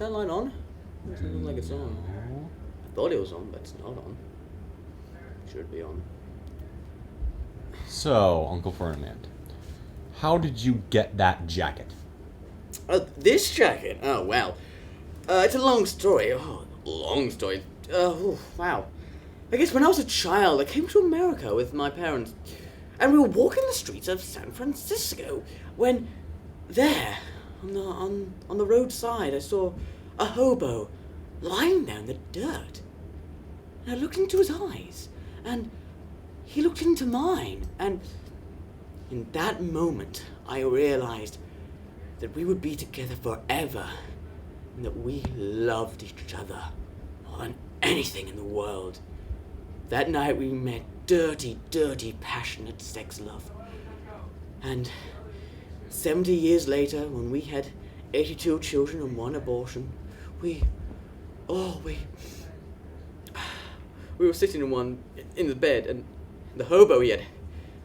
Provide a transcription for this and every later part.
that light on? It doesn't look like it's on. I thought it was on, but it's not on. Should be on. So, Uncle Ferdinand, how did you get that jacket? This jacket? Oh, well. It's a long story. Oh, long story. Wow. I guess when I was a child, I came to America with my parents, and we were walking the streets of San Francisco when, there, on the roadside, I saw a hobo lying there in the dirt. And I looked into his eyes, and he looked into mine, and in that moment, I realized that we would be together forever, and that we loved each other more than anything in the world. That night we met dirty, dirty, passionate sex love. And 70 years later, when we had 82 children and 1 abortion, we were sitting in the bed, and the hobo, he had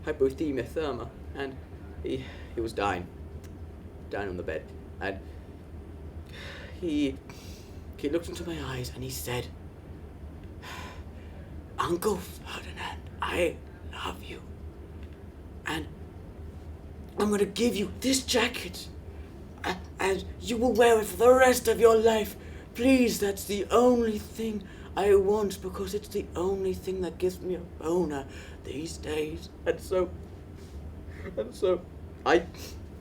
hypothermia therma, and he was dying on the bed, and he looked into my eyes and he said, "Uncle Ferdinand, I love you, and I'm going to give you this jacket, and you will wear it for the rest of your life. Please, that's the only thing I want, because it's the only thing that gives me a boner these days." And so,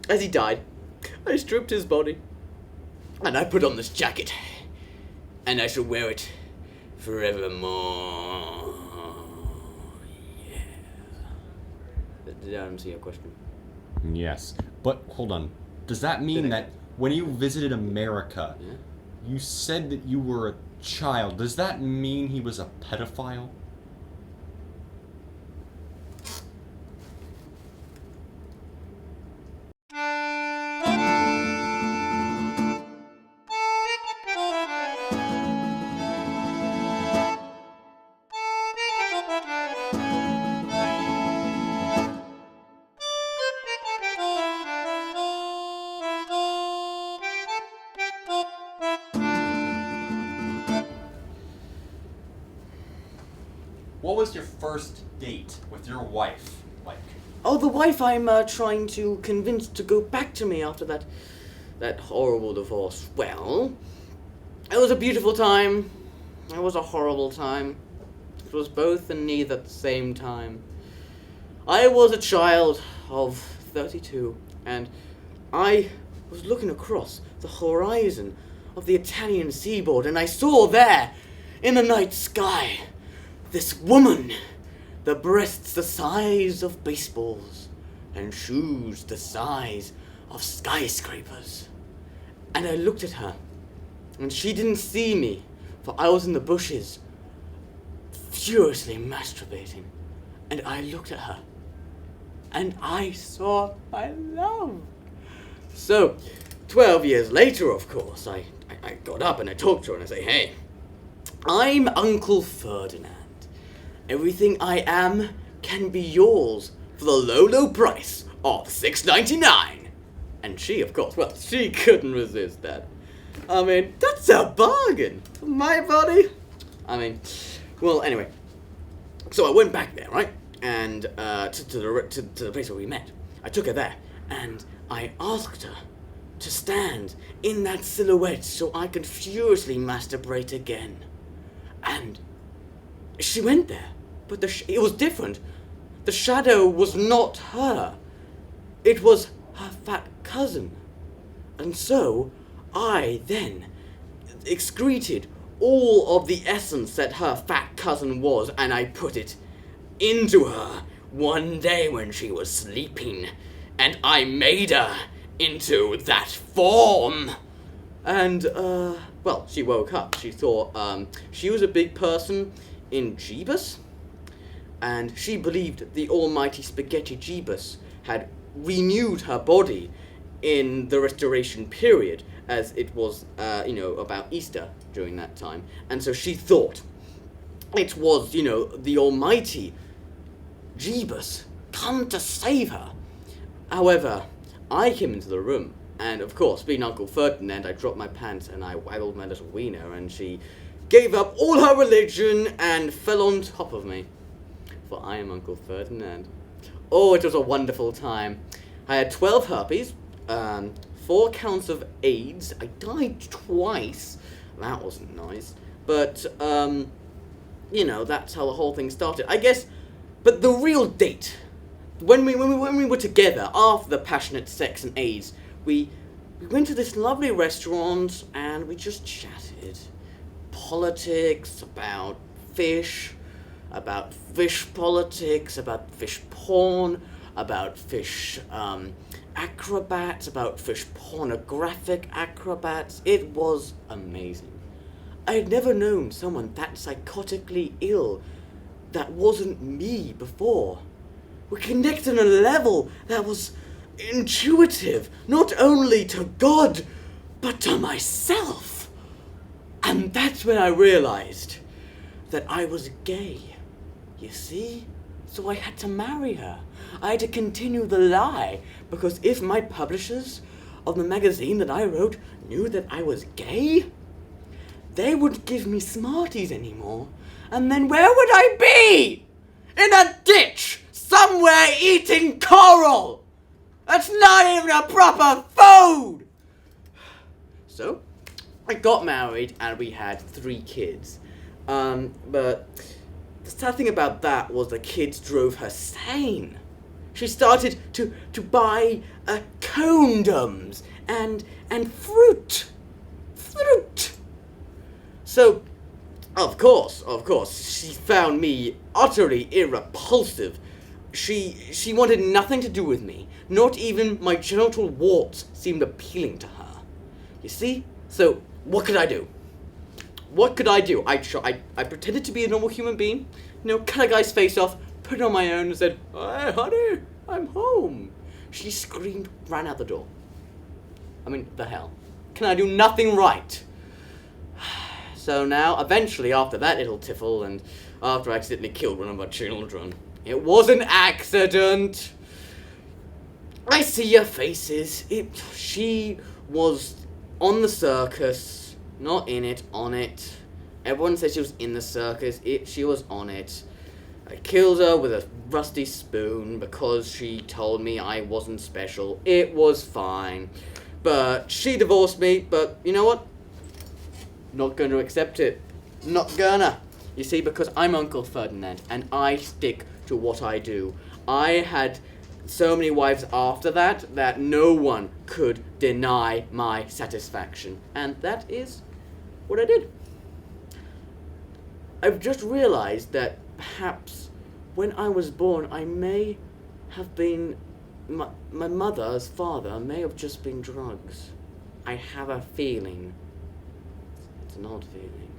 as he died, I stripped his body, and I put on this jacket, and I shall wear it forevermore. Yeah. Did I answer your question? Yes, but hold on. Does that mean that when you visited America, you said that you were a child? Does that mean he was a pedophile? What was your first date with your wife like? Oh, the wife I'm trying to convince to go back to me after that horrible divorce. Well, it was a beautiful time. It was a horrible time. It was both and neither at the same time. I was a child of 32, and I was looking across the horizon of the Italian seaboard, and I saw there, in the night sky, this woman, the breasts the size of baseballs, and shoes the size of skyscrapers. And I looked at her, and she didn't see me, for I was in the bushes, furiously masturbating. And I looked at her, and I saw my love. So, 12 years later, of course, I got up and I talked to her and I say, "Hey, I'm Uncle Ferdinand. Everything I am can be yours for the low, low price of $6.99. And she, of course, well, she couldn't resist that. I mean, that's a bargain. My body. I mean, well, anyway. So I went back there, right? And to the place where we met. I took her there, and I asked her to stand in that silhouette so I could furiously masturbate again. And she went there, but it was different. The shadow was not her. It was her fat cousin. And so, I then excreted all of the essence that her fat cousin was, and I put it into her one day when she was sleeping, and I made her into that form. And, well, she woke up. She thought, she was a big person in Jeebus, and she believed the almighty Spaghetti Jeebus had renewed her body in the Restoration period, as it was, about Easter during that time. And so she thought it was, the almighty Jeebus come to save her. However, I came into the room, And of course, being Uncle Ferdanand, I dropped my pants and I waggled my little wiener, and she gave up all her religion and fell on top of me. For I am Uncle Ferdanand. Oh, it was a wonderful time. I had 12 herpes, 4 counts of AIDS. I died twice. That wasn't nice. But, that's how the whole thing started. I guess, but the real date, when we were together after the passionate sex and AIDS, we went to this lovely restaurant and we just chatted. Politics, about fish politics, about fish porn, about fish acrobats, about fish pornographic acrobats. It was amazing. I had never known someone that psychotically ill that wasn't me before. We connected on a level that was intuitive, not only to God, but to myself. And that's when I realized that I was gay. You see? So I had to marry her. I had to continue the lie, because if my publishers of the magazine that I wrote knew that I was gay, they wouldn't give me Smarties anymore. And then where would I be? In a ditch, somewhere eating coral. That's not even a proper food. So, I got married and we had 3 kids. But the sad thing about that was the kids drove her sane. She started to buy condoms and fruit. So, of course, she found me utterly irrepulsive. She wanted nothing to do with me. Not even my genital warts seemed appealing to her. You see? So, what could I do? I pretended to be a normal human being, cut a guy's face off, put it on my own, and said, "Hey, honey, I'm home." She screamed, ran out the door. I mean, the hell. Can I do nothing right? So now, eventually, after that little tiffle, and after I accidentally killed one of my children, it was an accident. I see your faces. She was on the circus, not in it, on it. Everyone said she was in the circus. She was on it. I killed her with a rusty spoon because she told me I wasn't special. It was fine. But she divorced me, but you know what? Not going to accept it. Not gonna. You see, because I'm Uncle Ferdanand, and I stick to what I do. I had so many wives after that no one could deny my satisfaction. And that is what I did. I've just realized that perhaps when I was born, I may have been... My mother's father may have just been drugs. I have a feeling. It's an odd feeling.